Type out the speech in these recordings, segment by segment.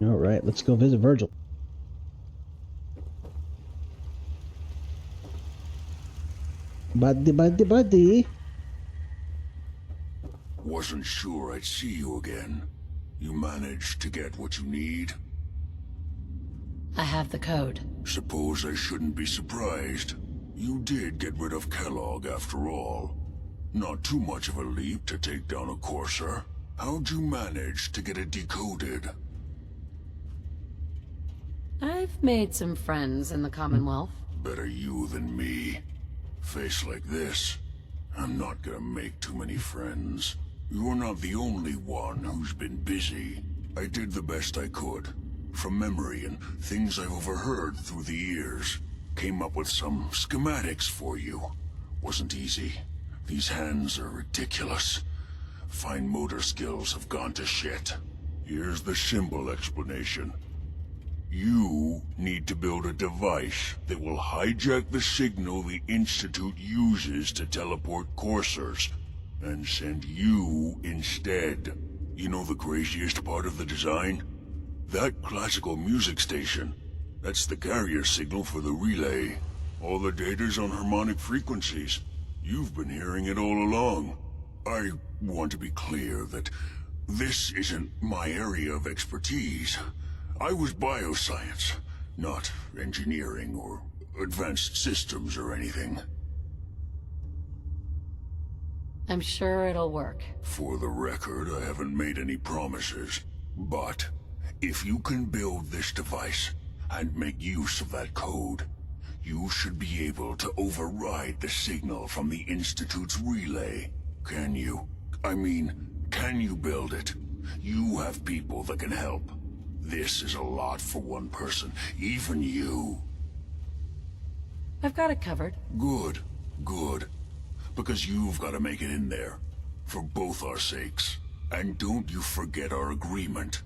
All right, let's go visit Virgil. Buddy. Wasn't sure I'd see you again. You managed to get what you need? I have the code. Suppose I shouldn't be surprised. You did get rid of Kellogg after all. Not too much of a leap to take down a Courser. How'd you manage to get it decoded? I've made some friends in the Commonwealth. Better you than me. Face like this, I'm not gonna make too many friends. You're not the only one who's been busy. I did the best I could. From memory and things I've overheard through the years. Came up with some schematics for you. Wasn't easy. These hands are ridiculous. Fine motor skills have gone to shit. Here's the simple explanation. You need to build a device that will hijack the signal the Institute uses to teleport coursers, and send you instead. You know the craziest part of the design? That classical music station. That's the carrier signal for the relay. All the data's on harmonic frequencies. You've been hearing it all along. I want to be clear that this isn't my area of expertise. I was bioscience, not engineering or advanced systems or anything. I'm sure it'll work. For the record, I haven't made any promises. But if you can build this device and make use of that code, you should be able to override the signal from the Institute's relay. Can you? I mean, can you build it? You have people that can help. This is a lot for one person, even you. I've got it covered. Good, good. Because you've got to make it in there. For both our sakes. And don't you forget our agreement.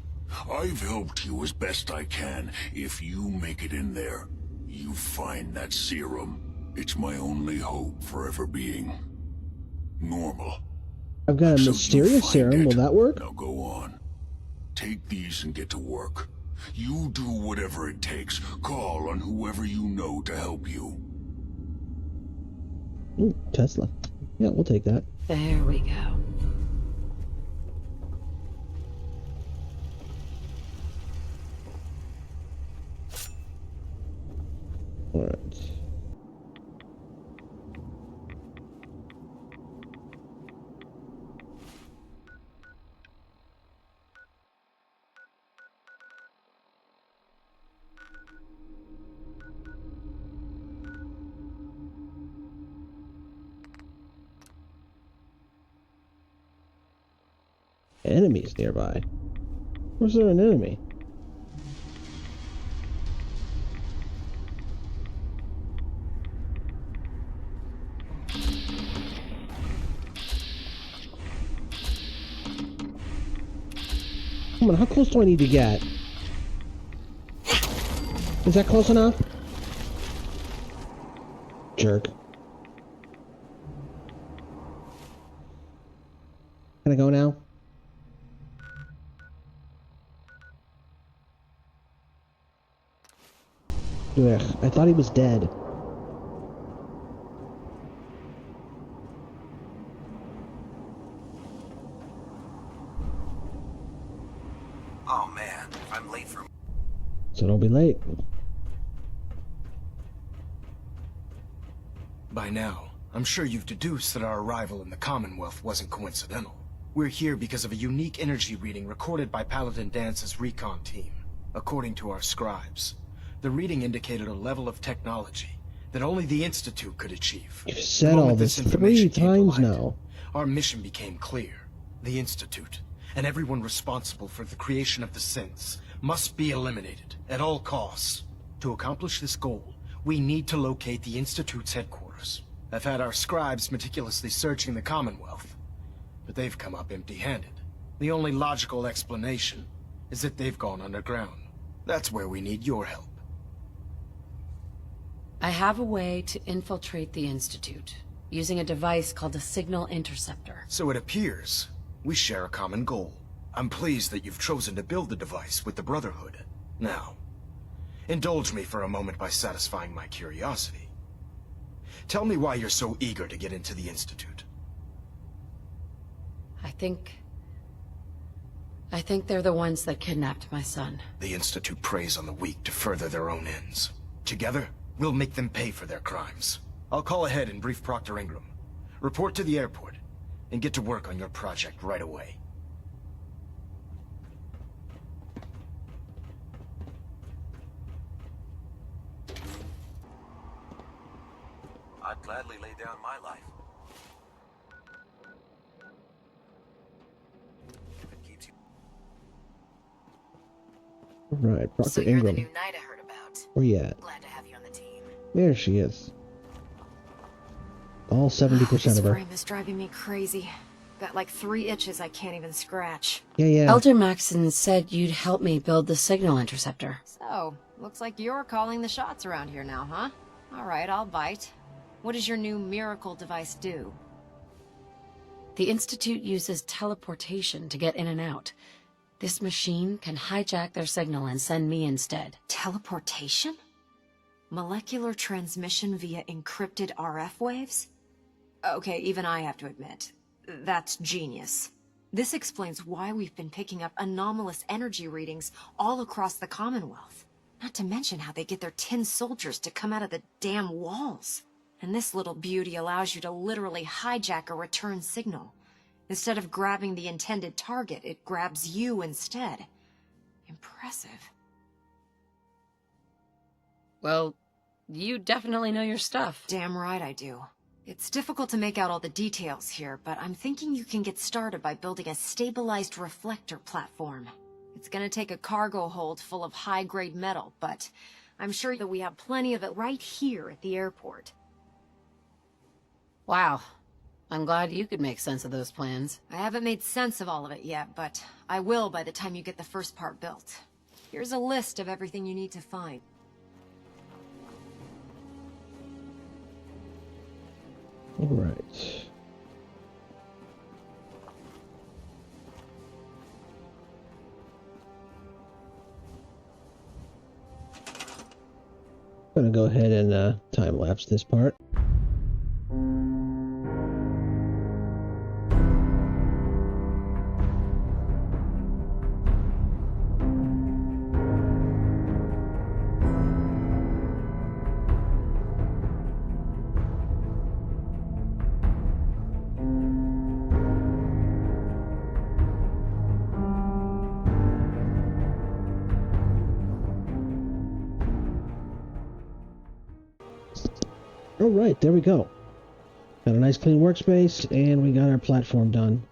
I've helped you as best I can. If you make it in there, you find that serum. It's my only hope for ever being normal. I've got a So you mysterious find serum. it. Will that work? Now go on. Take these and get to work. You do whatever it takes. Call on whoever you know to help you. Ooh, Tesla. Yeah, we'll take that. There we go. All right. Enemies nearby. Where's there an enemy? Come on, how close do I need to get? Is that close enough? Jerk. Can I go now? Ugh, I thought he was dead. Oh man, if I'm late for... So don't be late. By now, I'm sure you've deduced that our arrival in the Commonwealth wasn't coincidental. We're here because of a unique energy reading recorded by Paladin Dance's recon team. According to our scribes, the reading indicated a level of technology that only the Institute could achieve. You've The said moment all this information 3 came to times light, now. Our mission became clear. The Institute, and everyone responsible for the creation of the synths, must be eliminated at all costs. To accomplish this goal, we need to locate the Institute's headquarters. I've had our scribes meticulously searching the Commonwealth, but they've come up empty-handed. The only logical explanation is that they've gone underground. That's where we need your help. I have a way to infiltrate the Institute, using a device called a signal interceptor. So it appears we share a common goal. I'm pleased that you've chosen to build the device with the Brotherhood. Now, indulge me for a moment by satisfying my curiosity. Tell me why you're so eager to get into the Institute. I think they're the ones that kidnapped my son. The Institute preys on the weak to further their own ends. Together, we'll make them pay for their crimes. I'll call ahead and brief Proctor Ingram. Report to the airport, and get to work on your project right away. I'd gladly lay down my life. If it keeps you... Right, Proctor So you're Ingram. the new knight I heard about. Where you at? Glad to have you on the team. There she is. All 70% This of her. frame is driving me crazy. Got like 3 itches I can't even scratch. Yeah. Elder Maxon said you'd help me build the signal interceptor. So, looks like you're calling the shots around here now, huh? Alright, I'll bite. What does your new miracle device do? The Institute uses teleportation to get in and out. This machine can hijack their signal and send me instead. Teleportation? Molecular transmission via encrypted RF waves? Okay, even I have to admit, that's genius. This explains why we've been picking up anomalous energy readings all across the Commonwealth. Not to mention how they get their tin soldiers to come out of the damn walls. And this little beauty allows you to literally hijack a return signal. Instead of grabbing the intended target, it grabs you instead. Impressive. Well, you definitely know your stuff. Damn right I do. It's difficult to make out all the details here, but I'm thinking you can get started by building a stabilized reflector platform. It's gonna take a cargo hold full of high-grade metal, but I'm sure that we have plenty of it right here at the airport. Wow. I'm glad you could make sense of those plans. I haven't made sense of all of it yet, but I will by the time you get the first part built. Here's a list of everything you need to find. All right. I'm gonna go ahead and time lapse this part. Alright, there we go. Got a nice clean workspace, and we got our platform done.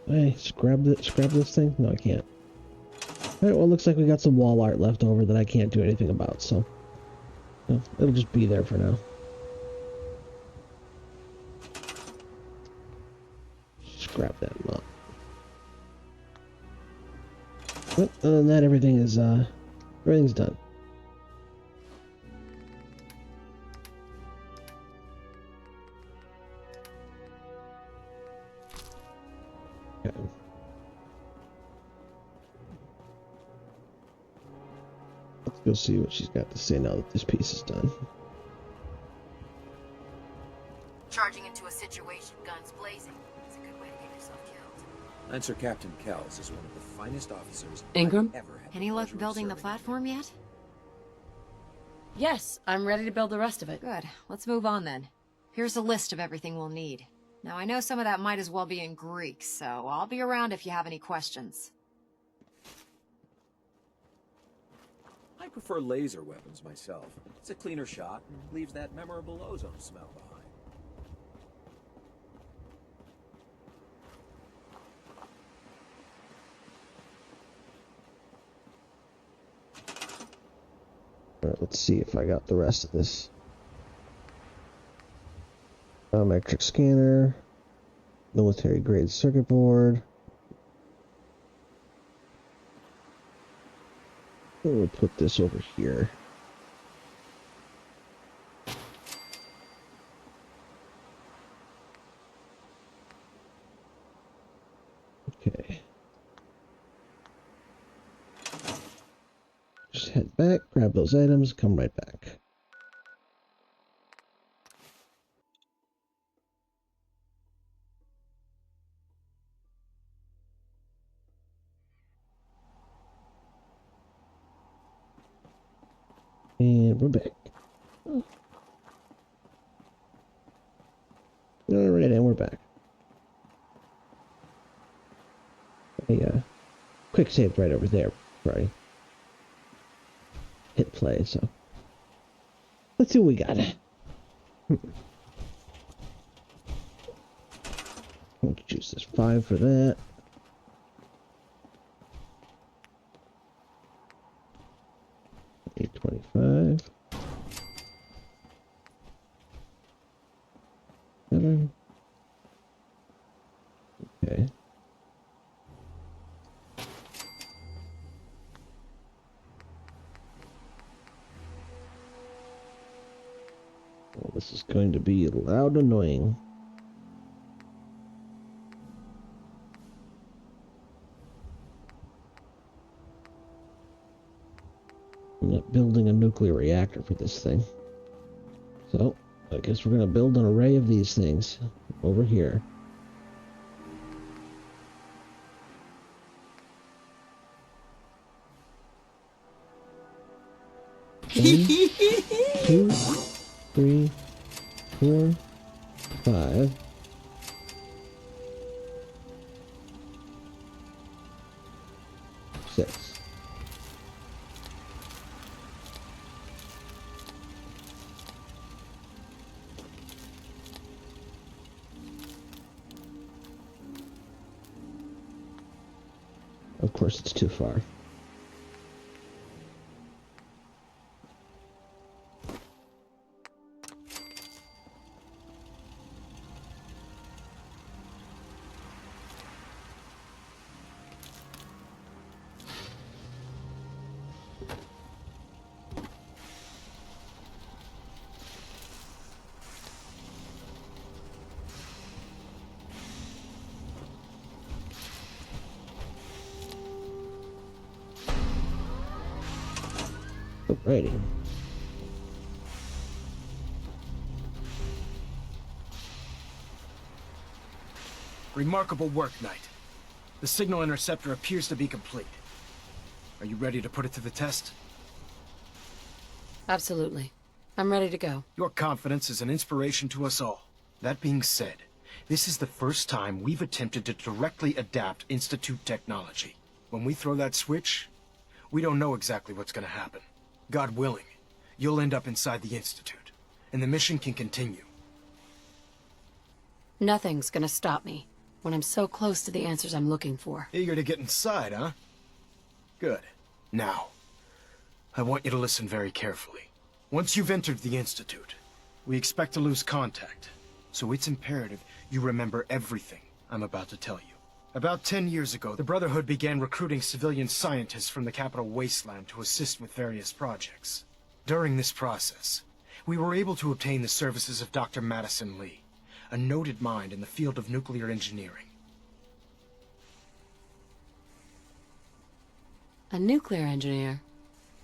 Hey, scrub this thing? No, I can't. Alright, well, it looks like we got some wall art left over that I can't do anything about, so... well, it'll just be there for now. Scrap that up. But other than that, everything's done. Okay. Let's go see what she's got to say now that this piece is done. Charging into a situation, guns blazing. It's a good way to get yourself killed. Lancer Captain Kells is one of the finest officers Ingram? I've ever had. Any luck pleasure of building the serving. platform yet? Yes, I'm ready to build the rest of it. Good. Let's move on then. Here's a list of everything we'll need. Now, I know some of that might as well be in Greek, so I'll be around if you have any questions. I prefer laser weapons myself. It's a cleaner shot and leaves that memorable ozone smell behind. Alright, let's see if I got the rest of this. Biometric scanner, military grade circuit board. We'll put this over here. Okay. Just head back, grab those items, come right back. And we're back. Alright, and we're back. Quick save right over there before I hit play, so let's see what we got. We'll choose this 5 for that. $8.25. 7. Okay. Well, this is going to be loud and annoying. I'm not building a nuclear reactor for this thing. So, I guess we're going to build an array of these things over here. One, 2, 3, 4, 5. 6. Of course, it's too far. Alrighty. Remarkable work, Knight. The signal interceptor appears to be complete. Are you ready to put it to the test? Absolutely. I'm ready to go. Your confidence is an inspiration to us all. That being said, this is the first time we've attempted to directly adapt Institute technology. When we throw that switch, we don't know exactly what's going to happen. God willing, you'll end up inside the Institute, and the mission can continue. Nothing's gonna stop me when I'm so close to the answers I'm looking for. Eager to get inside, huh? Good. Now, I want you to listen very carefully. Once you've entered the Institute, we expect to lose contact, so it's imperative you remember everything I'm about to tell you. About 10 years ago, the Brotherhood began recruiting civilian scientists from the capital wasteland to assist with various projects. During this process, we were able to obtain the services of Dr. Madison Lee, a noted mind in the field of nuclear engineering. A nuclear engineer.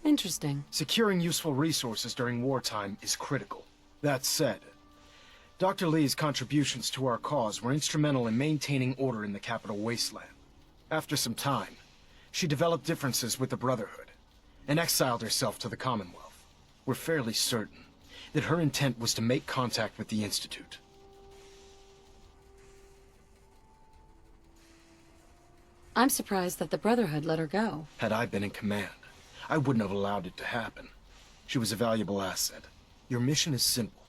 Interesting. Securing useful resources during wartime is critical. That said, Dr. Lee's contributions to our cause were instrumental in maintaining order in the capital wasteland. After some time, she developed differences with the Brotherhood and exiled herself to the Commonwealth. We're fairly certain that her intent was to make contact with the Institute. I'm surprised that the Brotherhood let her go. Had I been in command, I wouldn't have allowed it to happen. She was a valuable asset. Your mission is simple.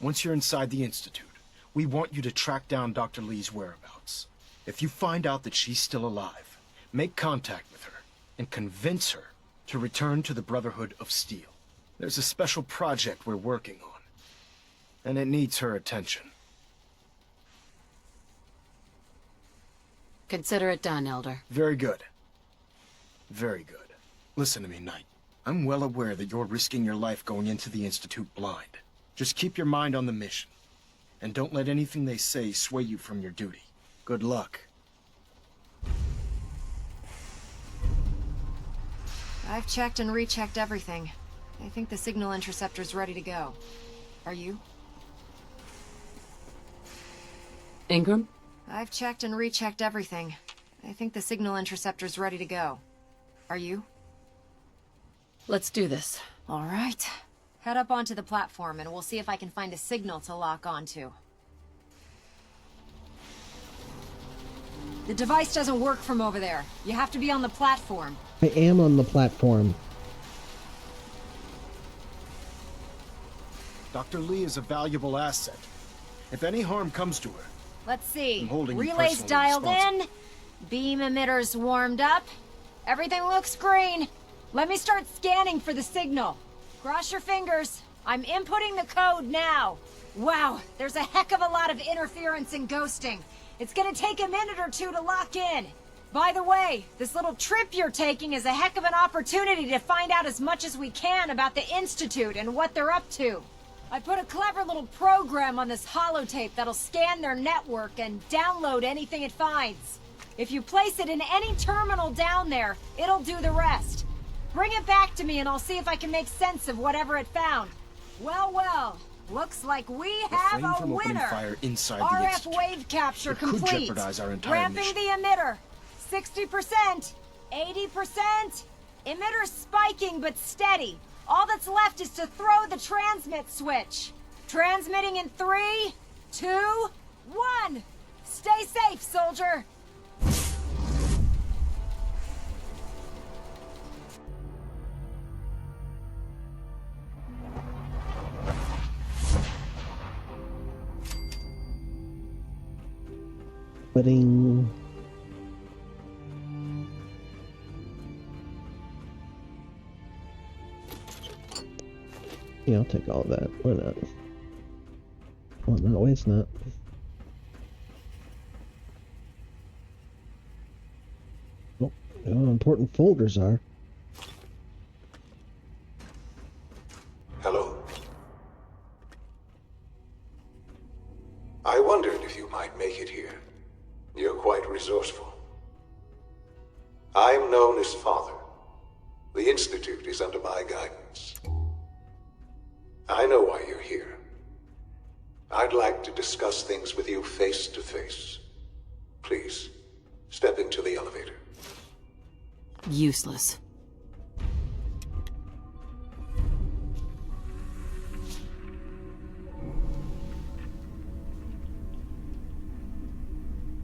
Once you're inside the Institute, we want you to track down Dr. Lee's whereabouts. If you find out that she's still alive, make contact with her and convince her to return to the Brotherhood of Steel. There's a special project we're working on, and it needs her attention. Consider it done, Elder. Very good. Very good. Listen to me, Knight. I'm well aware that you're risking your life going into the Institute blind. Just keep your mind on the mission, and don't let anything they say sway you from your duty. Good luck. I've checked and rechecked everything. I think the signal interceptor's ready to go. Are you? Ingram? I've checked and rechecked everything. I think the signal interceptor's ready to go. Are you? Let's do this. All right. Head up onto the platform and we'll see if I can find a signal to lock onto. The device doesn't work from over there. You have to be on the platform. I am on the platform. Dr. Lee is a valuable asset. If any harm comes to her, Let's see. I'm holding you Relays personally dialed in. responsible. Beam emitters warmed up. Everything looks green. Let me start scanning for the signal. Cross your fingers. I'm inputting the code now. Wow, there's a heck of a lot of interference and ghosting. It's gonna take a minute or two to lock in. By the way, this little trip you're taking is a heck of an opportunity to find out as much as we can about the Institute and what they're up to. I put a clever little program on this holotape that'll scan their network and download anything it finds. If you place it in any terminal down there, it'll do the rest. Bring it back to me and I'll see if I can make sense of whatever it found. Well, well, looks like we have refrain a from opening winner. fire inside the RF Institute. wave capture It could complete. jeopardize our entire Ramping mission. the emitter. 60%, 80%. Emitter's spiking but steady. All that's left is to throw the transmit switch. Transmitting in 3, 2, 1. Stay safe, soldier. Ba-ding. Yeah, I'll take all of that. Why not? Oh, no, wait, it's not. Oh, how important folders are. Hello. I wondered if you might make it here. You're quite resourceful. I'm known as Father. The Institute is under my guidance. I know why you're here. I'd like to discuss things with you face to face. Please, step into the elevator. Useless.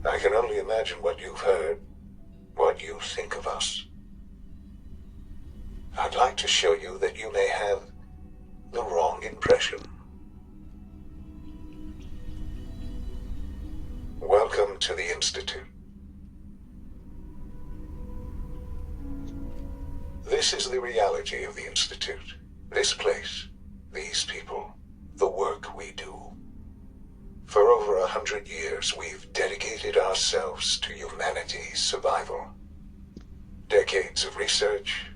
I can only imagine what you've heard, what you think of us. I'd like to show you that you may have the wrong impression. Welcome to the Institute. This is the reality of the Institute. This place, these people, the work we do. For over 100 years, we've dedicated ourselves to humanity's survival. Decades of research,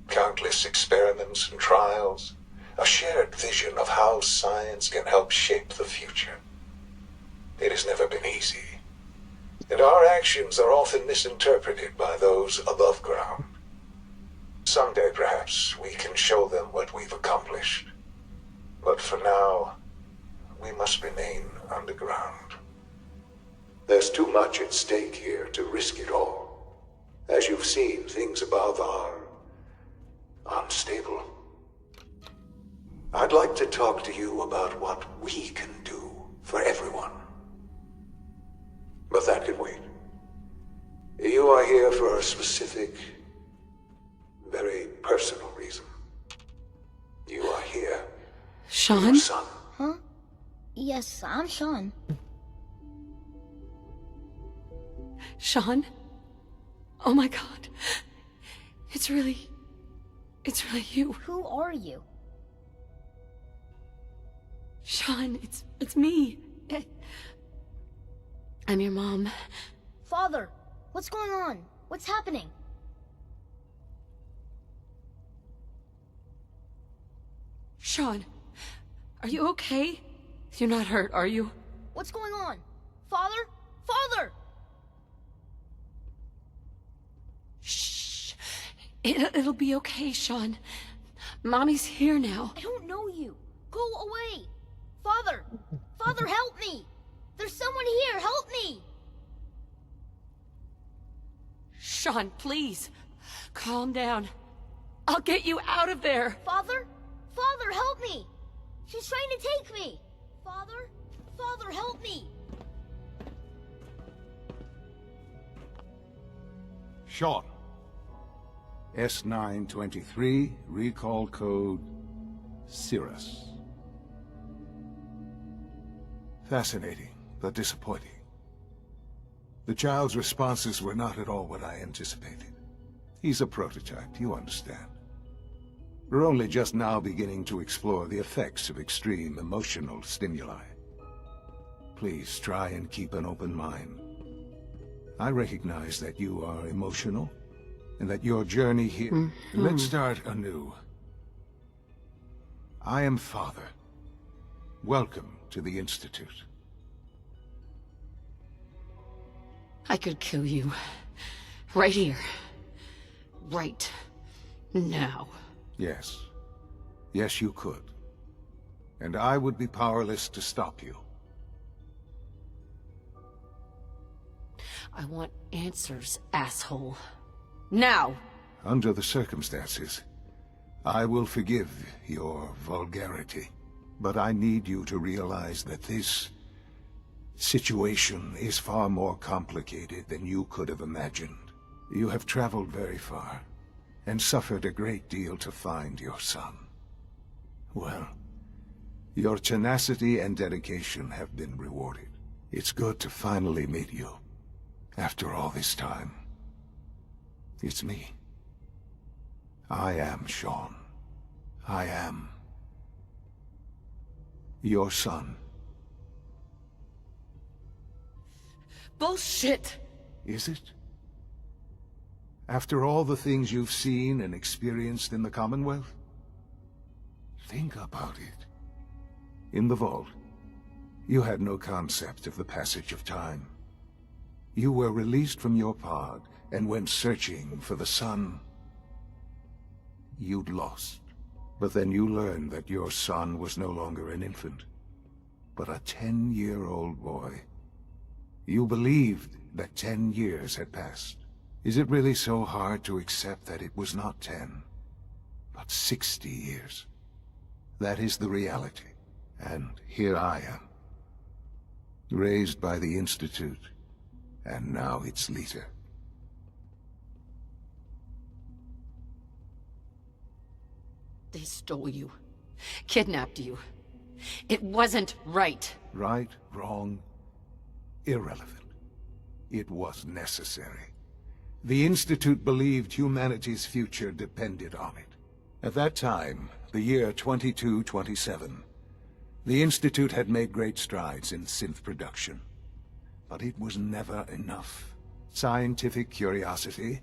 countless experiments and trials, a shared vision of how science can help shape the future. It has never been easy, and our actions are often misinterpreted by those above ground. Someday, perhaps, we can show them what we've accomplished. But for now, we must remain underground. There's too much at stake here to risk it all. As you've seen, things above are unstable. I'd like to talk to you about what we can do for everyone. But that can wait. You are here for a specific, very personal reason. You are here for Sean? your son. Huh? Yes, I'm Sean. Sean? Oh my god. It's really you. Who are you? Sean, it's me. I'm your mom. Father, what's going on? What's happening? Sean, are you okay? You're not hurt, are you? What's going on? Father? Father! Shh. It'll be okay, Sean. Mommy's here now. I don't know you. Go away. Father! Father, help me! There's someone here, help me! Sean, please. Calm down. I'll get you out of there. Father? Father, help me! She's trying to take me! Father? Father, help me! Sean. S923, recall code Cirrus. Fascinating, but disappointing. The child's responses were not at all what I anticipated. He's a prototype, you understand. We're only just now beginning to explore the effects of extreme emotional stimuli. Please try and keep an open mind. I recognize that you are emotional, and that your journey here... Let's start anew. I am Father. Welcome to the Institute. I could kill you. Right here. Right now. Yes. Yes, you could. And I would be powerless to stop you. I want answers, asshole. Now! Under the circumstances, I will forgive your vulgarity. But I need you to realize that this situation is far more complicated than you could have imagined. You have traveled very far, and suffered a great deal to find your son. Well, your tenacity and dedication have been rewarded. It's good to finally meet you, after all this time. It's me. I am Sean. I am your son. Bullshit! Is it? After all the things you've seen and experienced in the Commonwealth? Think about it. In the vault, you had no concept of the passage of time. You were released from your pod and went searching for the son you'd lost. But then you learned that your son was no longer an infant, but a 10-year-old boy. You believed that 10 years had passed. Is it really so hard to accept that it was not 10, but 60 years? That is the reality. And here I am, raised by the Institute, and now its leader. They stole you. Kidnapped you. It wasn't right. Right, wrong, irrelevant. It was necessary. The Institute believed humanity's future depended on it. At that time, the year 2227, the Institute had made great strides in synth production. But it was never enough. Scientific curiosity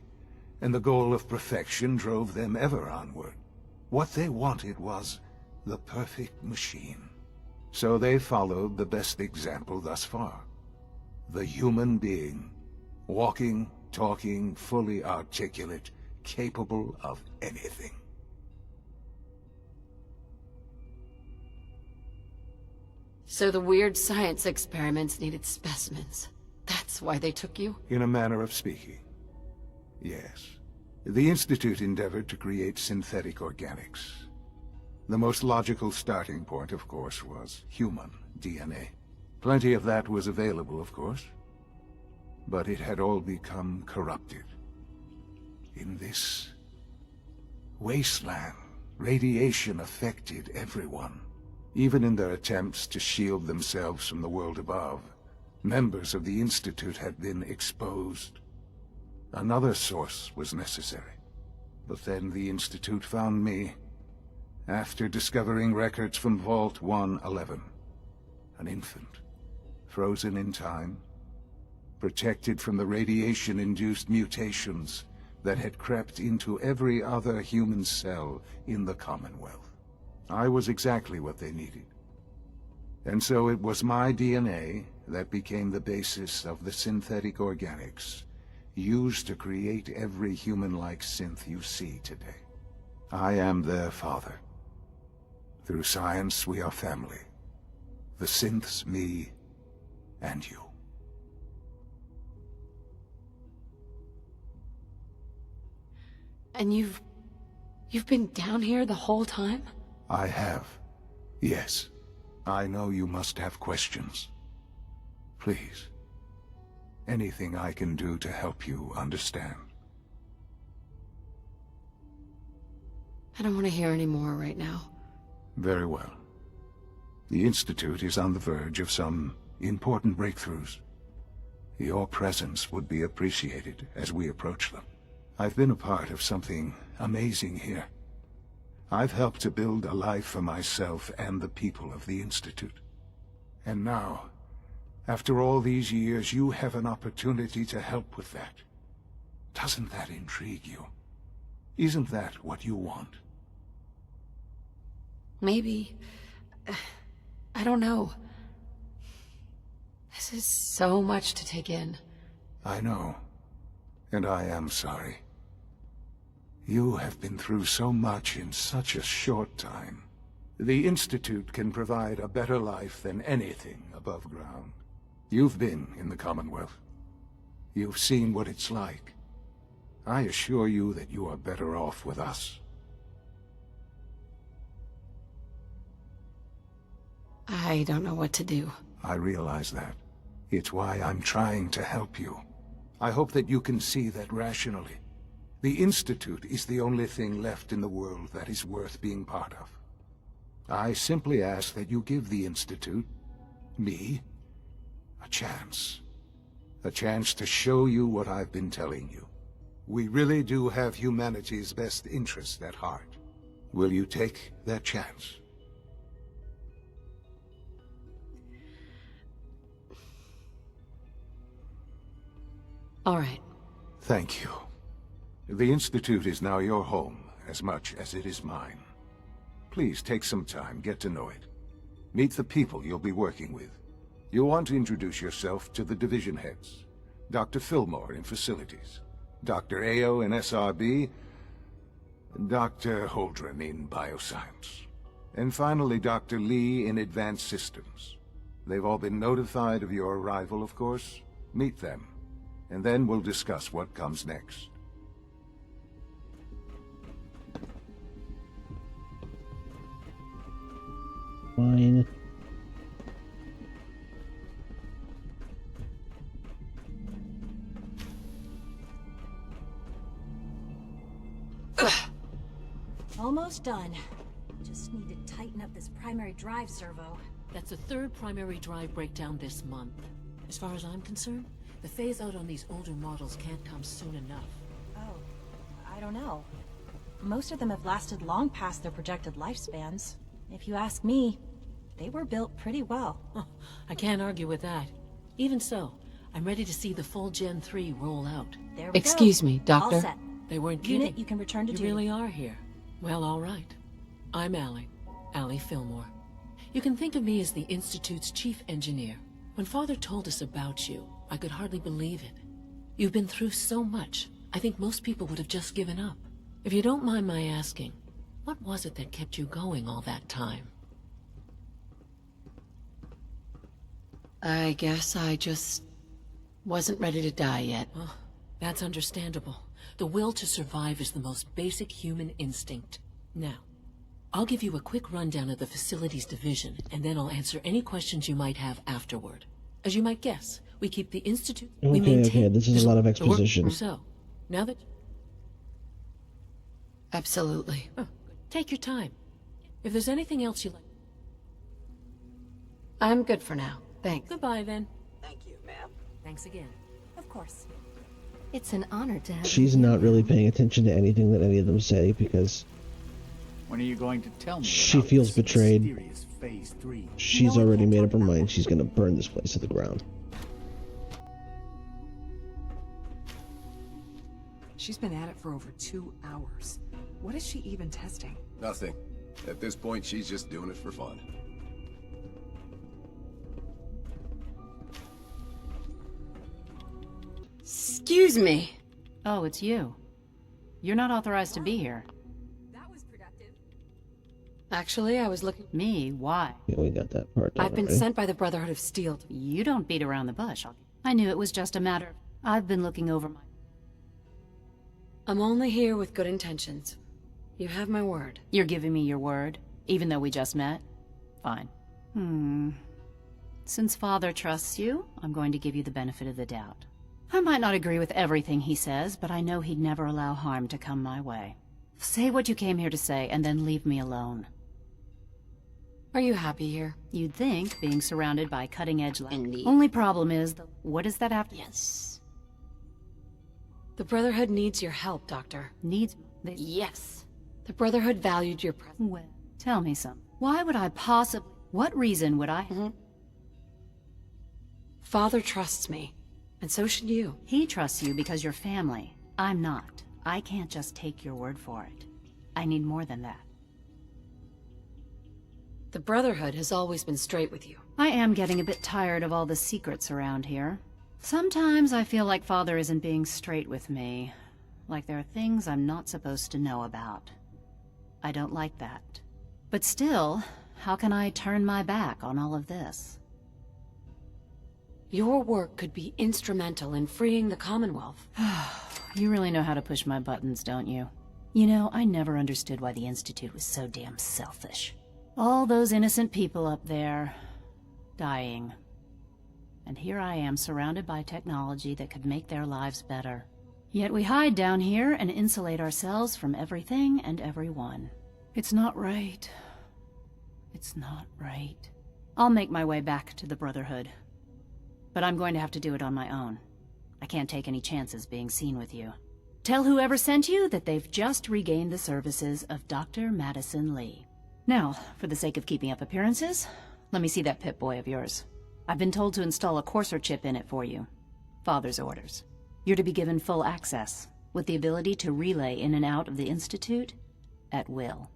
and the goal of perfection drove them ever onward. What they wanted was the perfect machine. So they followed the best example thus far. The human being. Walking, talking, fully articulate, capable of anything. So the weird science experiments needed specimens. That's why they took you? In a manner of speaking. Yes. The Institute endeavored to create synthetic organics. The most logical starting point, of course, was human DNA. Plenty of that was available, of course. But it had all become corrupted. In this wasteland, radiation affected everyone. Even in their attempts to shield themselves from the world above, members of the Institute had been exposed. Another source was necessary. But then the Institute found me, after discovering records from Vault 111. An infant, frozen in time, protected from the radiation-induced mutations that had crept into every other human cell in the Commonwealth. I was exactly what they needed. And so it was my DNA that became the basis of the synthetic organics used to create every human-like synth you see today. I am their father. Through science, we are family. The synths, me, and you. And you've been down here the whole time? I have. Yes. I know you must have questions. Please. Anything I can do to help you understand. I don't want to hear any more right now. Very well. The Institute is on the verge of some important breakthroughs. Your presence would be appreciated as we approach them. I've been a part of something amazing here. I've helped to build a life for myself and the people of the Institute. And now, after all these years, you have an opportunity to help with that. Doesn't that intrigue you? Isn't that what you want? Maybe. I don't know. This is so much to take in. I know. And I am sorry. You have been through so much in such a short time. The Institute can provide a better life than anything above ground. You've been in the Commonwealth. You've seen what it's like. I assure you that you are better off with us. I don't know what to do. I realize that. It's why I'm trying to help you. I hope that you can see that rationally. The Institute is the only thing left in the world that is worth being part of. I simply ask that you give the Institute, me, a chance. A chance to show you what I've been telling you. We really do have humanity's best interest at heart. Will you take that chance? All right. Thank you. The Institute is now your home, as much as it is mine. Please take some time, get to know it. Meet the people you'll be working with. You'll want to introduce yourself to the division heads. Dr. Fillmore in Facilities, Dr. Ayo in SRB, Dr. Holdren in Bioscience, and finally Dr. Lee in Advanced Systems. They've all been notified of your arrival, of course. Meet them, and then we'll discuss what comes next. Fine. Almost done. Just need to tighten up this primary drive servo. That's the third primary drive breakdown this month. As far as I'm concerned, the phase-out on these older models can't come soon enough. Oh, I don't know. Most of them have lasted long past their projected lifespans. If you ask me, they were built pretty well. I can't argue with that. Even so, I'm ready to see the full Gen 3 roll out. There we Excuse go. me, Doctor. All set. They weren't kidding. Unit, you can return to You duty. really are here. Well, all right. I'm Allie Fillmore. You can think of me as the Institute's chief engineer. When Father told us about you, I could hardly believe it. You've been through so much, I think most people would have just given up. If you don't mind my asking, what was it that kept you going all that time? I guess I just wasn't ready to die yet. Oh, that's understandable. The will to survive is the most basic human instinct. Now, I'll give you a quick rundown of the Facilities Division, and then I'll answer any questions you might have afterward. As you might guess, we keep the Institute... Okay, this is a lot of exposition. So, now that... Absolutely. Oh, take your time. If there's anything else you like... I'm good for now. Thanks. Goodbye, then. Thank you, ma'am. Thanks again. Of course. It's an honor to have She's you. not really paying attention to anything that any of them say because When are you going to tell me? she about feels this betrayed. mysterious Phase 3? She's already made up her mind. She's gonna burn this place to the ground. She's been at it for over 2 hours. What is she even testing? Nothing. At this point, she's just doing it for fun. Excuse me. Oh, it's you. You're not authorized to be here. Actually, I was looking... Me? Why? Yeah, we got that part done I've been already. sent by the Brotherhood of Steel. You don't beat around the bush. I knew it was just a matter of... I've been looking over my... I'm only here with good intentions. You have my word. You're giving me your word, even though we just met? Fine. Since Father trusts you, I'm going to give you the benefit of the doubt. I might not agree with everything he says, but I know he'd never allow harm to come my way. Say what you came here to say, and then leave me alone. Are you happy here? You'd think, being surrounded by cutting-edge life. Indeed. Only problem is, what does that have to... Yes. The Brotherhood needs your help, Doctor. Needs... Yes. The Brotherhood valued your presence. Well, tell me something. Why would I possibly... What reason would I... Father trusts me, and so should you. He trusts you because you're family. I'm not. I can't just take your word for it. I need more than that. The Brotherhood has always been straight with you. I am getting a bit tired of all the secrets around here. Sometimes I feel like Father isn't being straight with me. Like there are things I'm not supposed to know about. I don't like that. But still, how can I turn my back on all of this? Your work could be instrumental in freeing the Commonwealth. You really know how to push my buttons, don't you? You know, I never understood why the Institute was so damn selfish. All those innocent people up there, dying. And here I am surrounded by technology that could make their lives better. Yet we hide down here and insulate ourselves from everything and everyone. It's not right. It's not right. I'll make my way back to the Brotherhood. But I'm going to have to do it on my own. I can't take any chances being seen with you. Tell whoever sent you that they've just regained the services of Dr. Madison Lee. Now, for the sake of keeping up appearances, let me see that Pip-Boy of yours. I've been told to install a Courser chip in it for you. Father's orders. You're to be given full access, with the ability to relay in and out of the Institute at will.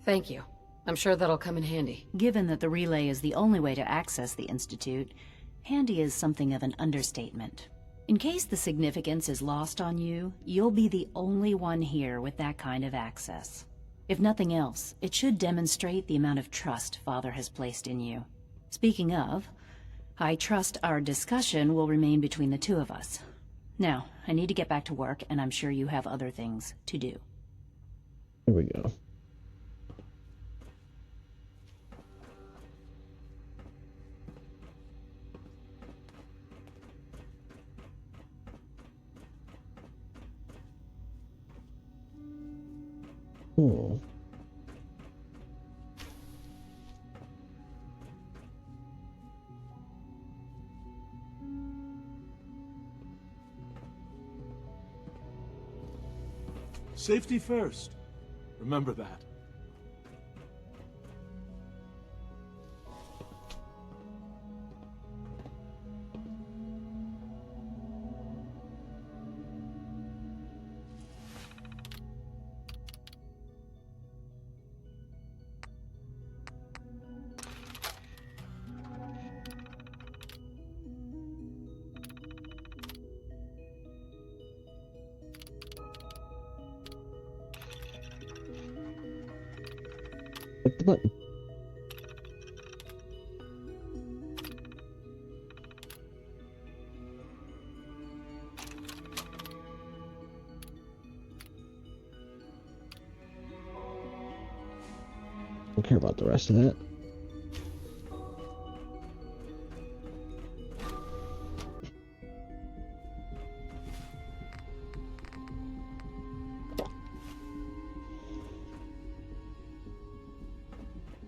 Thank you. I'm sure that'll come in handy. Given that the relay is the only way to access the Institute, handy is something of an understatement. In case the significance is lost on you, you'll be the only one here with that kind of access. If nothing else, it should demonstrate the amount of trust Father has placed in you. Speaking of, I trust our discussion will remain between the two of us. Now, I need to get back to work, and I'm sure you have other things to do. Here we go. Safety first. Remember that. Click the button. Don't care about the rest of that.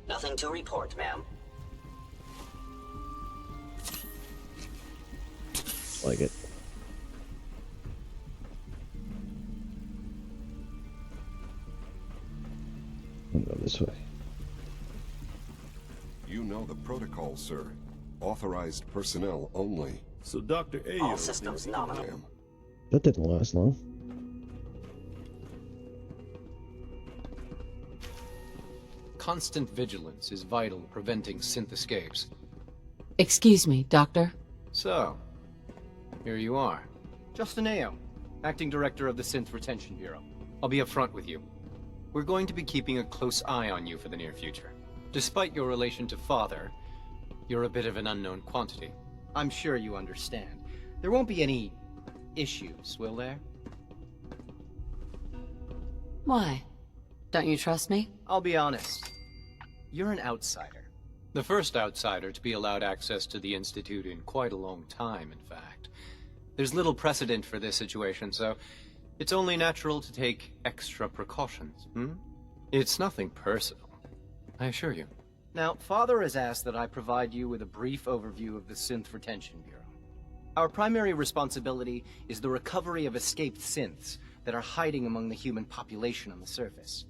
Nothing to report, ma'am. Like it. I'll go this way. You know the protocol, sir. Authorized personnel only. So Dr. Ayo... All systems nominal. That didn't last long. Constant vigilance is vital in preventing synth escapes. Excuse me, Doctor. So, Here you are. Justin Ayo, Acting Director of the Synth Retention Bureau. I'll be upfront with you. We're going to be keeping a close eye on you for the near future. Despite your relation to Father, you're a bit of an unknown quantity. I'm sure you understand. There won't be any issues, will there? Why? Don't you trust me? I'll be honest. You're an outsider. The first outsider to be allowed access to the Institute in quite a long time, in fact. There's little precedent for this situation, so it's only natural to take extra precautions, It's nothing personal, I assure you. Now, Father has asked that I provide you with a brief overview of the Synth Retention Bureau. Our primary responsibility is the recovery of escaped synths that are hiding among the human population on the surface.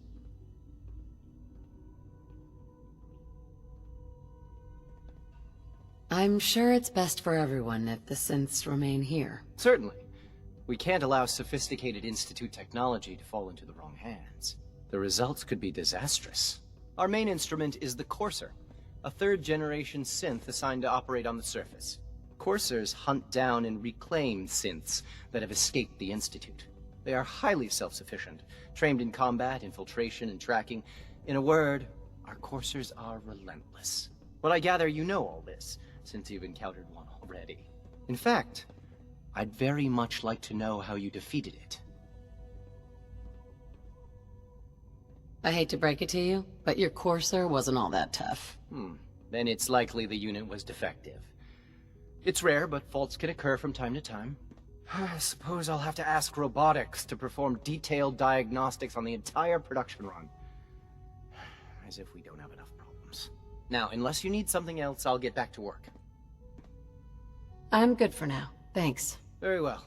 I'm sure it's best for everyone if the synths remain here. Certainly. We can't allow sophisticated Institute technology to fall into the wrong hands. The results could be disastrous. Our main instrument is the Courser, a third-generation synth assigned to operate on the surface. Coursers hunt down and reclaim synths that have escaped the Institute. They are highly self-sufficient, trained in combat, infiltration, and tracking. In a word, our Coursers are relentless. But I gather you know all this, since you've encountered one already. In fact, I'd very much like to know how you defeated it. I hate to break it to you, but your Courser wasn't all that tough. Then it's likely the unit was defective. It's rare, but faults can occur from time to time. I suppose I'll have to ask robotics to perform detailed diagnostics on the entire production run. As if we don't have enough problems. Now, unless you need something else, I'll get back to work. I'm good for now. Thanks. Very well.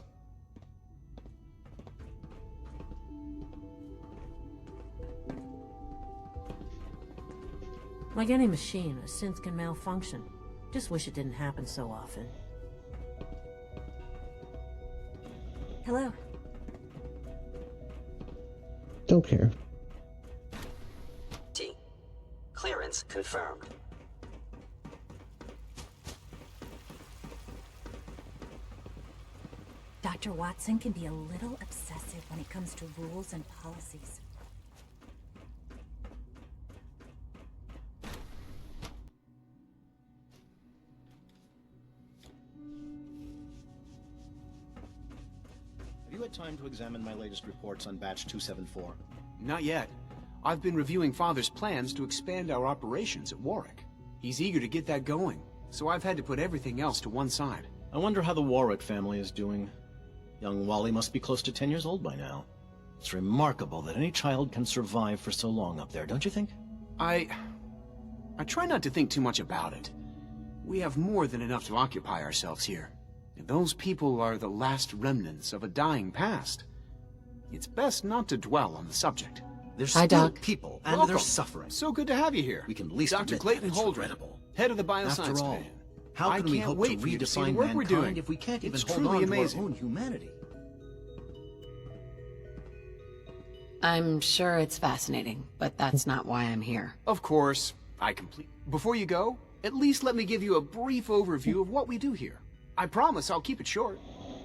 Like any machine, a synth can malfunction. Just wish it didn't happen so often. Hello. Don't care. T. Clearance confirmed. Dr. Watson can be a little obsessive when it comes to rules and policies. Have you had time to examine my latest reports on Batch 274? Not yet. I've been reviewing Father's plans to expand our operations at Warwick. He's eager to get that going, so I've had to put everything else to one side. I wonder how the Warwick family is doing. Young Wally must be close to 10 years old by now. It's remarkable that any child can survive for so long up there, don't you think? I try not to think too much about it. We have more than enough to occupy ourselves here. And those people are the last remnants of a dying past. It's best not to dwell on the subject. There's Hi, still Doc. people, and Welcome. they're suffering. So good to have you here. We can at least Dr. admit Clayton that it's Holdren, regrettable. head of the Bioscience After all, Division. how I can we can't hope wait to for you to see the redefine work we're doing. mankind if we can't even It's hold truly on to amazing. our own humanity? I'm sure it's fascinating, but that's not why I'm here. Of course, Before you go, at least let me give you a brief overview of what we do here. I promise I'll keep it short.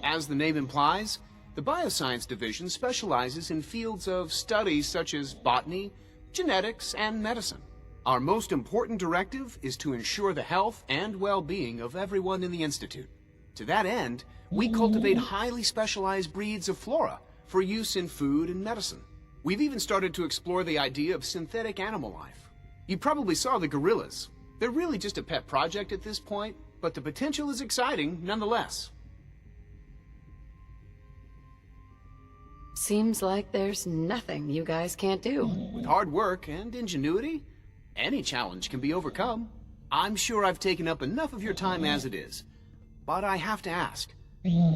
As the name implies, the Bioscience Division specializes in fields of studies such as botany, genetics, and medicine. Our most important directive is to ensure the health and well-being of everyone in the Institute. To that end, we cultivate highly specialized breeds of flora for use in food and medicine. We've even started to explore the idea of synthetic animal life. You probably saw the gorillas. They're really just a pet project at this point, but the potential is exciting nonetheless. Seems like there's nothing you guys can't do. With hard work and ingenuity, any challenge can be overcome. I'm sure I've taken up enough of your time as it is, but I have to ask,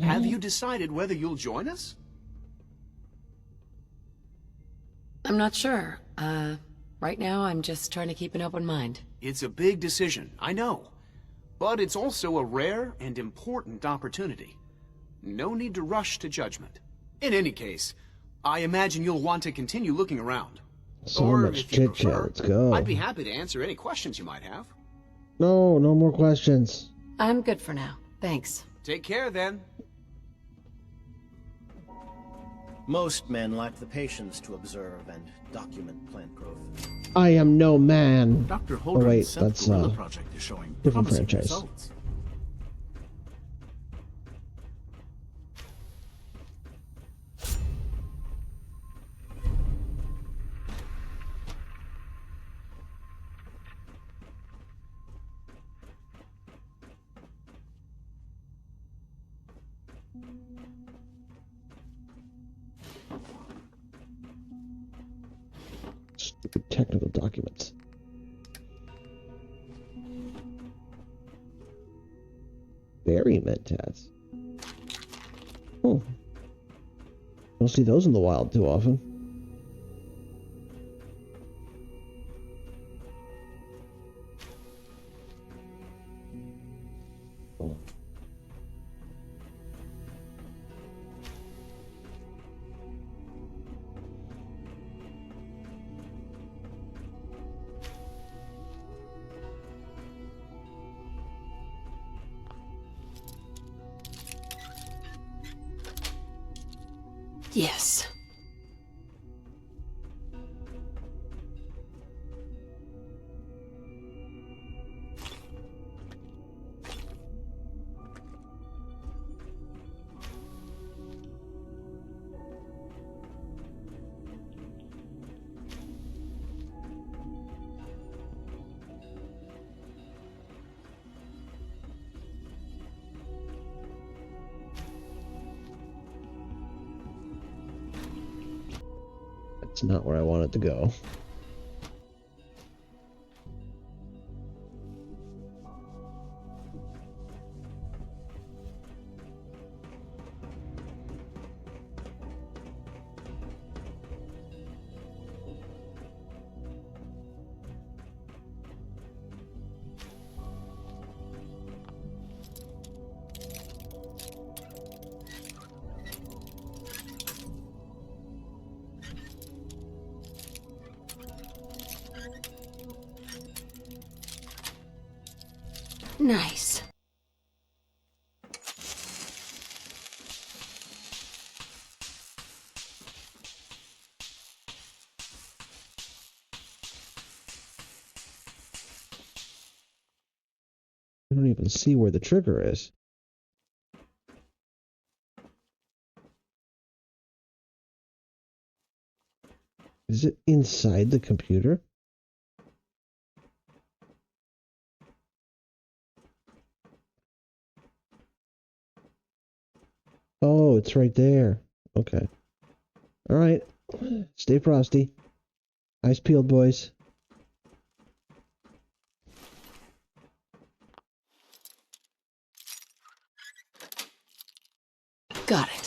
have you decided whether you'll join us? I'm not sure. Right now I'm just trying to keep an open mind. It's a big decision, I know, but it's also a rare and important opportunity. No need to rush to judgment. In any case, I imagine you'll want to continue looking around. So Or, much if you chit chat. prefer, Let's go. I'd be happy to answer any questions you might have. No more questions. I'm good for now. Thanks. Take care then. Most men lack the patience to observe and document plant growth. I am no man. Dr. Oh Holdren's wait, Synth that's Gorilla project is showing different promising franchise. results. Stupid technical documents. Berry mentats. Oh. Don't see those in the wild too often. Oh. Yes. That's not where I want it to go. Nice. I don't even see where the trigger is. Is it inside the computer? Oh, it's right there. Okay. All right. Stay frosty. Eyes peeled, boys. Got it.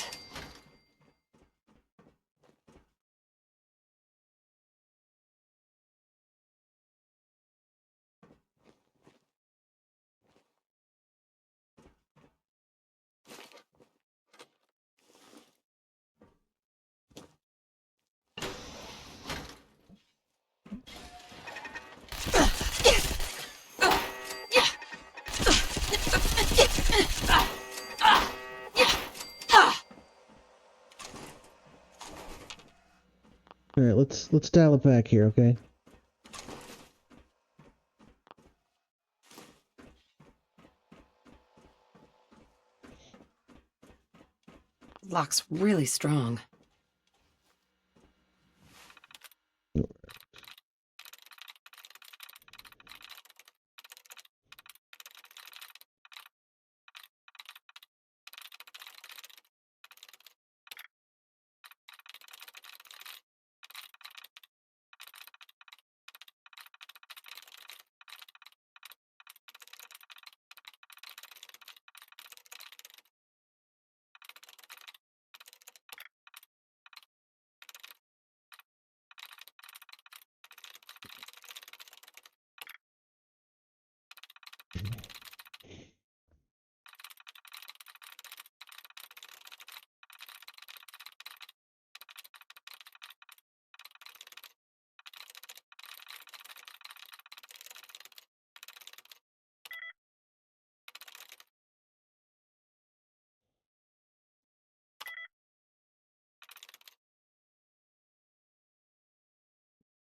All right, let's dial it back here, okay? Lock's really strong.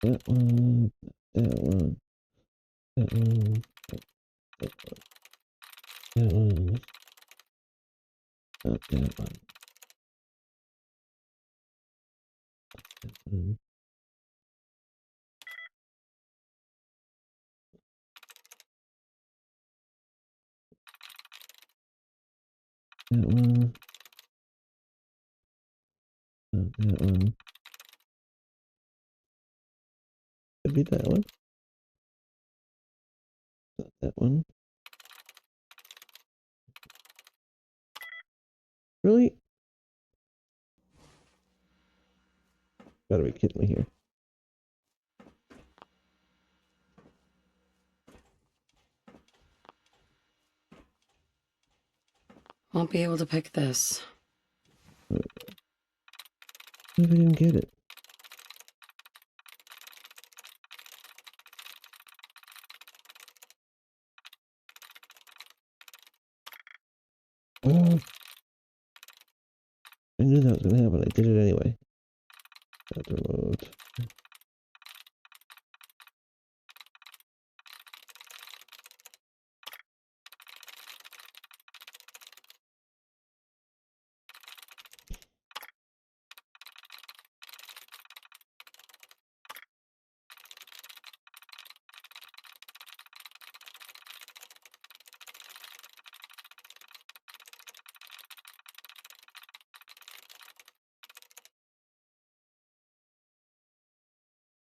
That one. That one. That one. That one. Not that one. That one. That one. Not that one. Could be that one. Not that one. Really? Gotta be kidding me here. Won't be able to pick this. What if I didn't get it? Oh. I knew that was gonna happen. I did it anyway. Got the remote.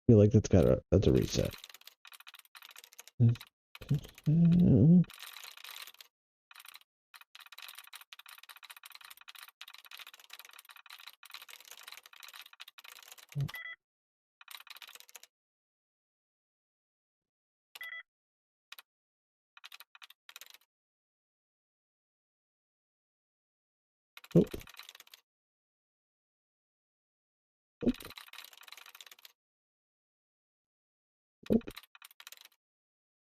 I feel like that's a reset. Nope. Nope. Nope.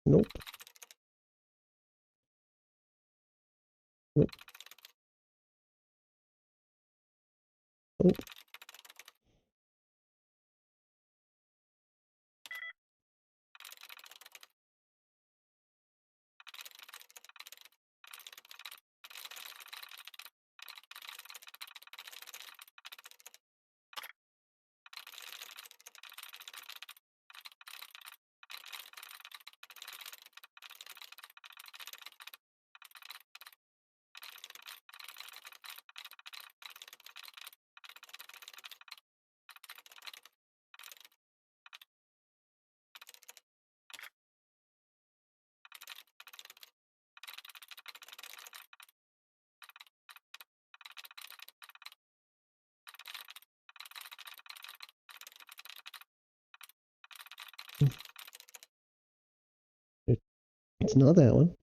Nope. Nope. Nope. It's not that one.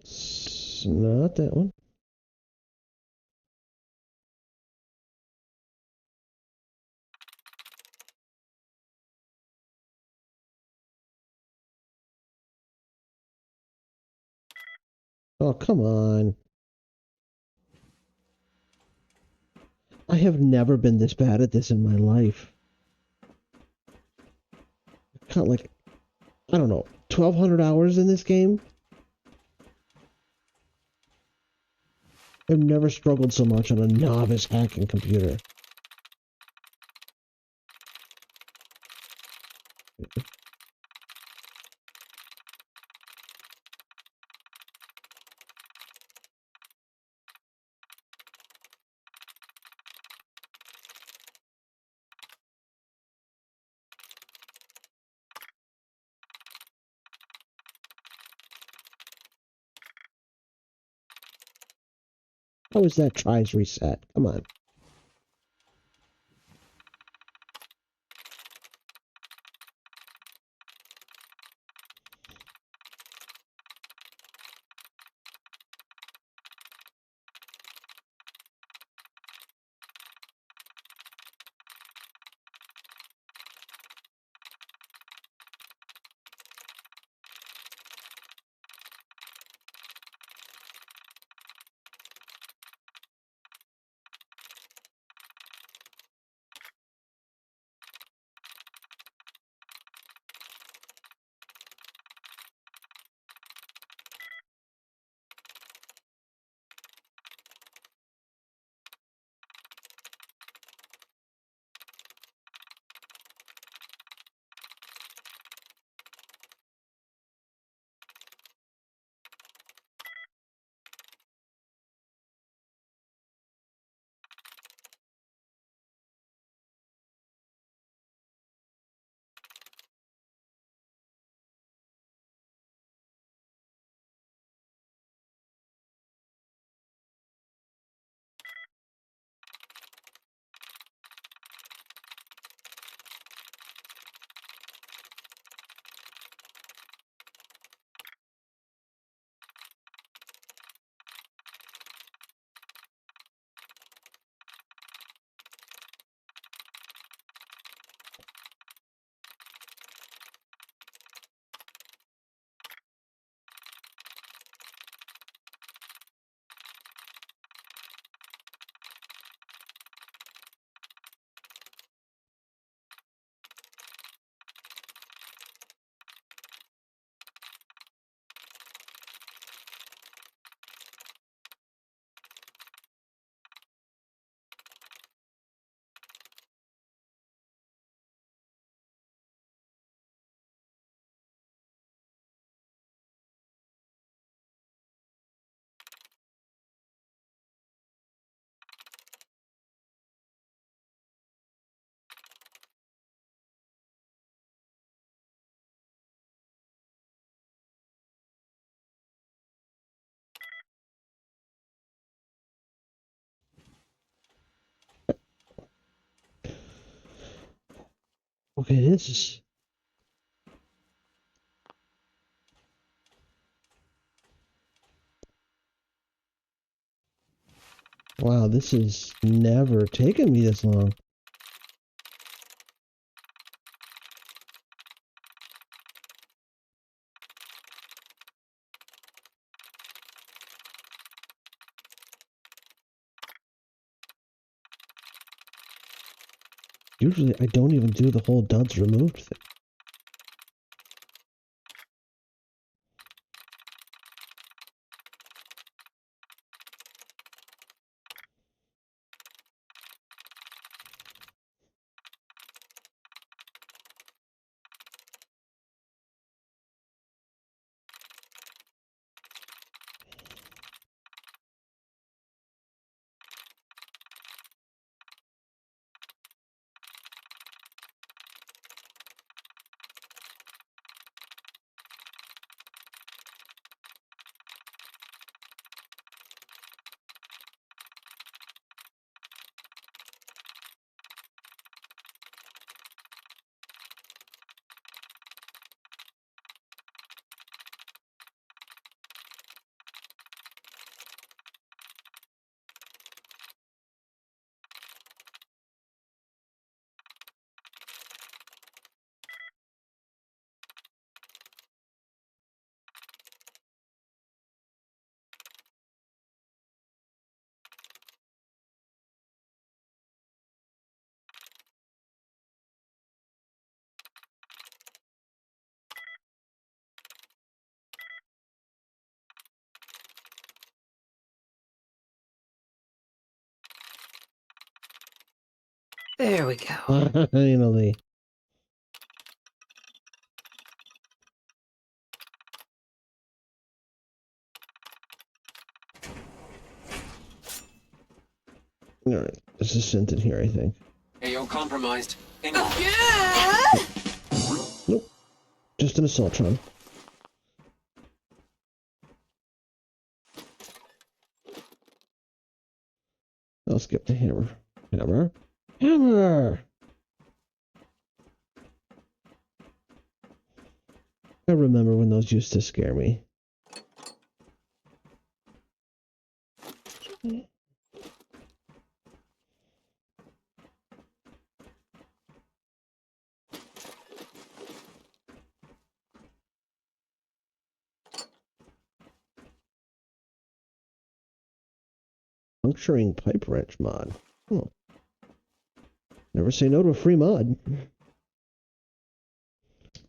It's not that one. Oh, come on. I have never been this bad at this in my life. Got like, I don't know, 1,200 hours in this game? I've never struggled so much on a novice hacking computer. How is that tries reset? Come on. Okay, this is... Wow, this has never taken me this long. Usually I don't even do the whole duds removed thing. There we go. Finally. Alright, there's a synth in here, I think. Hey, you're compromised. Nope. Just an Assaultron. I'll skip the hammer. Hammer. Hammer! I remember when those used to scare me. Puncturing pipe wrench mod. Oh. Never say no to a free mod.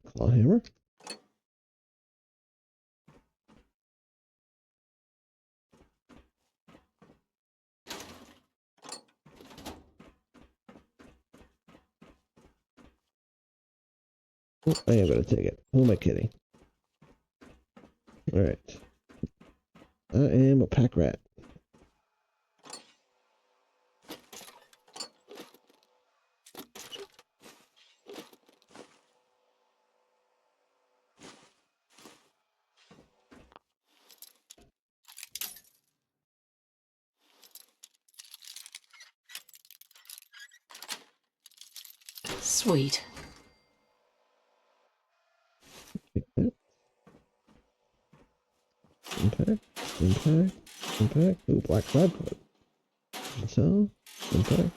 Claw hammer. Oh, I am gonna take it. Who am I kidding? Alright. I am a pack rat. Sweet. Impact, impact, impact. Ooh, black lab coat. So, impact.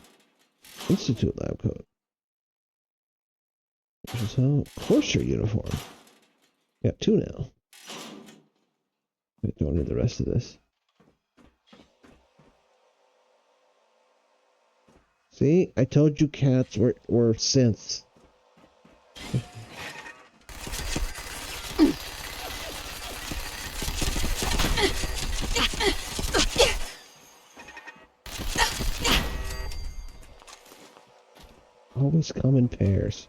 Institute lab coat. So, Courser uniform. Got two now. I don't need the rest of this. See, I told you cats were synths. Always come in pairs.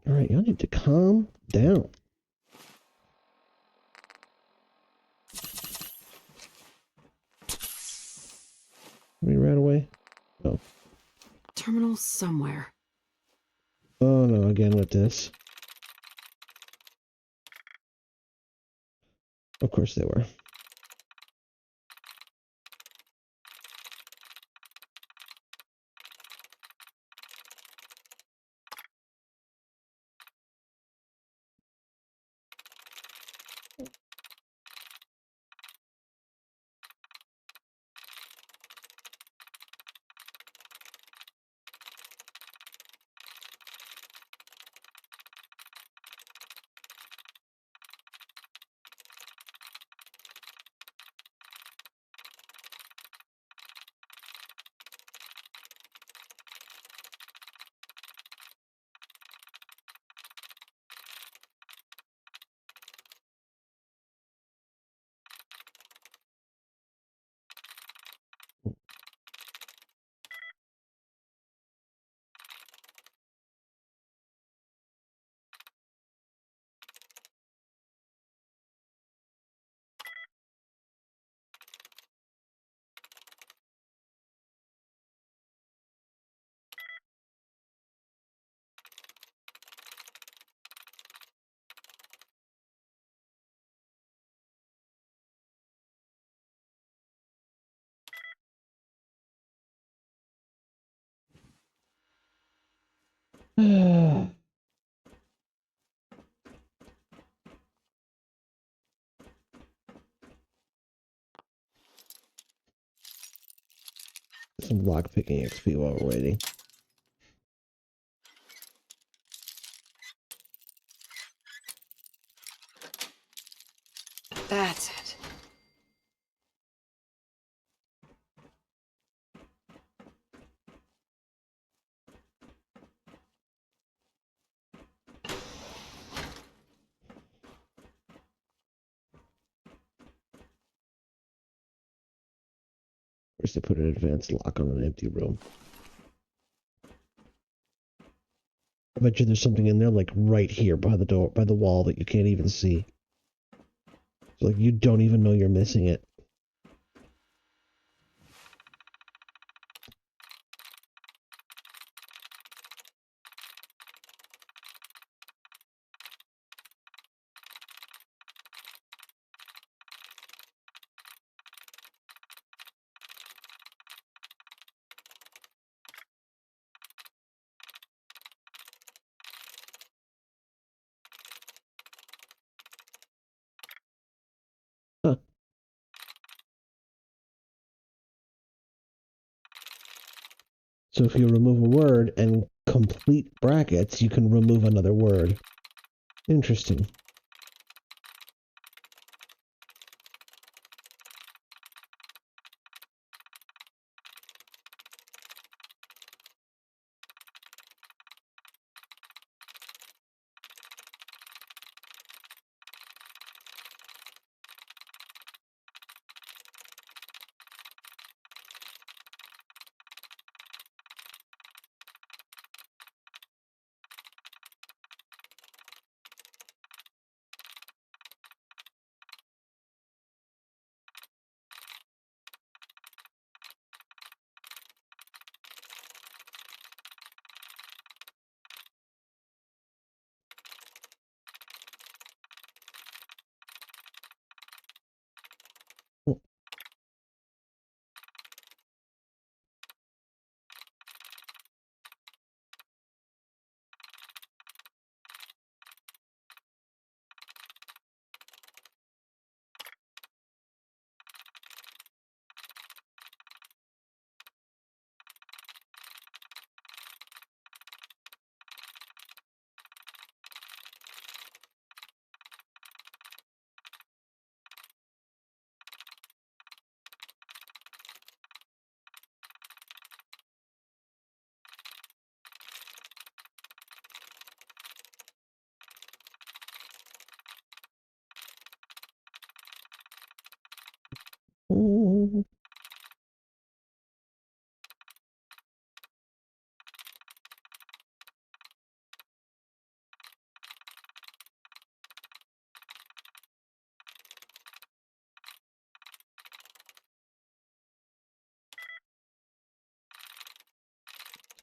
Alright, y'all need to calm down. We ran away? Oh. Terminal somewhere. Oh no, again with this. Of course they were. Some lockpicking XP while we're waiting. That's it. Where's to put an advanced lock on an empty room? I bet you there's something in there like right here by the door, by the wall that you can't even see. So, like you don't even know you're missing it. Huh. So if you remove a word and complete brackets, you can remove another word. Interesting. Oh.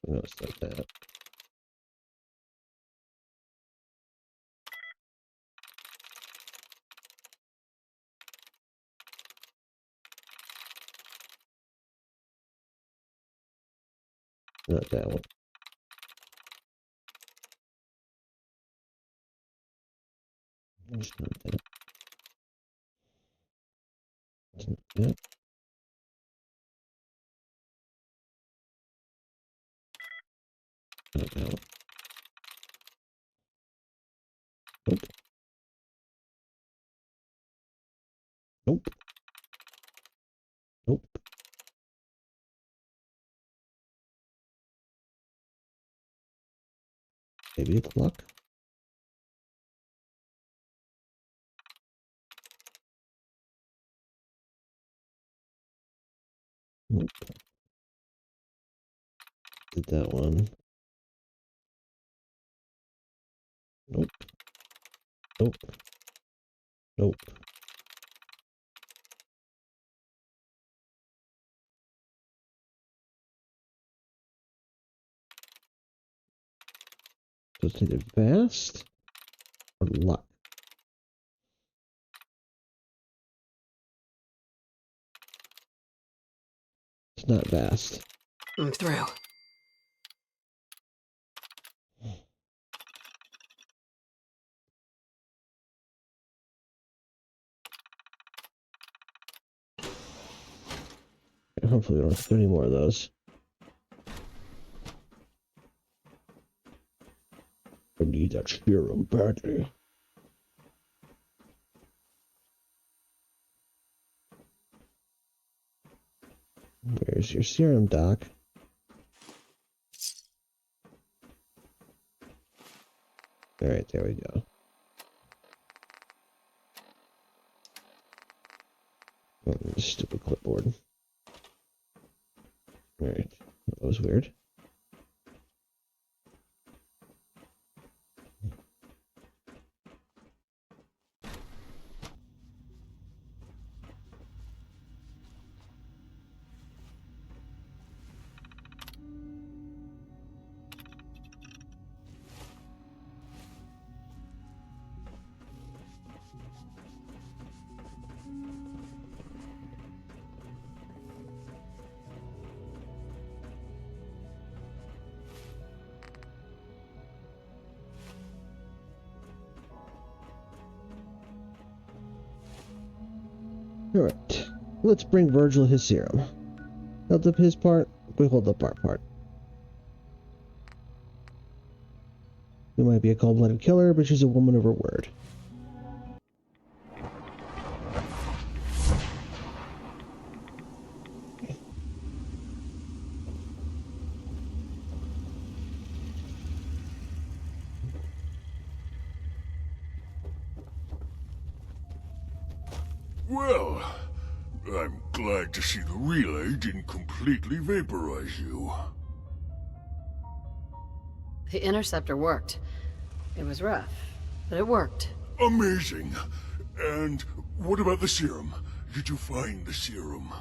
No, it's not that. Not that one. It's not that. It's not that. Not that one. Nope. Nope. Nope. Maybe it's luck. Nope. Did that one. Nope. Nope. Nope. So it's either vast or luck. It's not vast. I'm through. Hopefully we don't have to do any more of those. I need that serum badly. Where's your serum, Doc? Alright, there we go. Oh, this stupid clipboard. Alright, that was weird. Alright, let's bring Virgil his serum. Held up his part, we hold up our part. We might be a cold-blooded killer, but she's a woman of her word. Well, I'm glad to see the relay didn't completely vaporize you. The interceptor worked. It was rough, but it worked. Amazing. And what about the serum? Did you find the serum?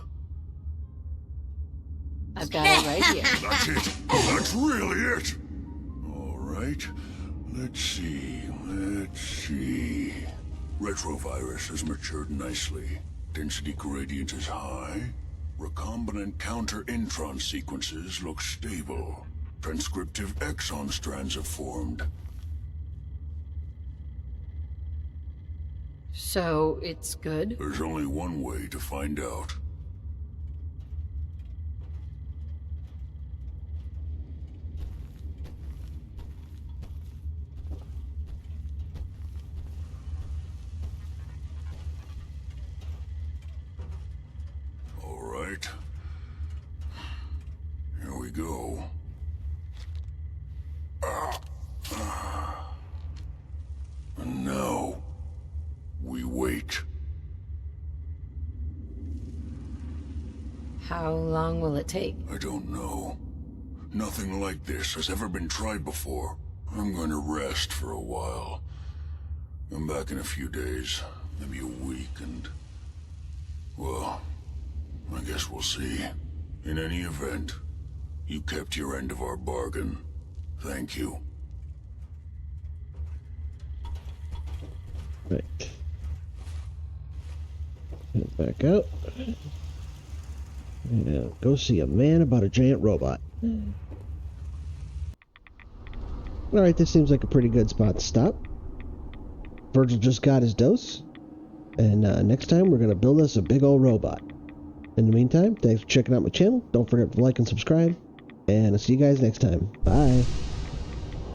I've got it right here. That's it. That's really it. All right. Let's see. Retrovirus has matured nicely. Density gradient is high. Recombinant counter-intron sequences look stable. Transcriptive exon strands have formed. So, it's good? There's only one way to find out. All right. Here we go. And now, we wait. How long will it take? I don't know. Nothing like this has ever been tried before. I'm going to rest for a while. I'm back in a few days, maybe a week, and... well, I guess we'll see. In any event, You kept your end of our bargain. Thank you. Right. Get back out. Yeah, go see a man about a giant robot. Alright, this seems like a pretty good spot to stop. Virgil just got his dose. And next time we're going to build us a big old robot. In the meantime, thanks for checking out my channel. Don't forget to like and subscribe. And I'll see you guys next time. Bye.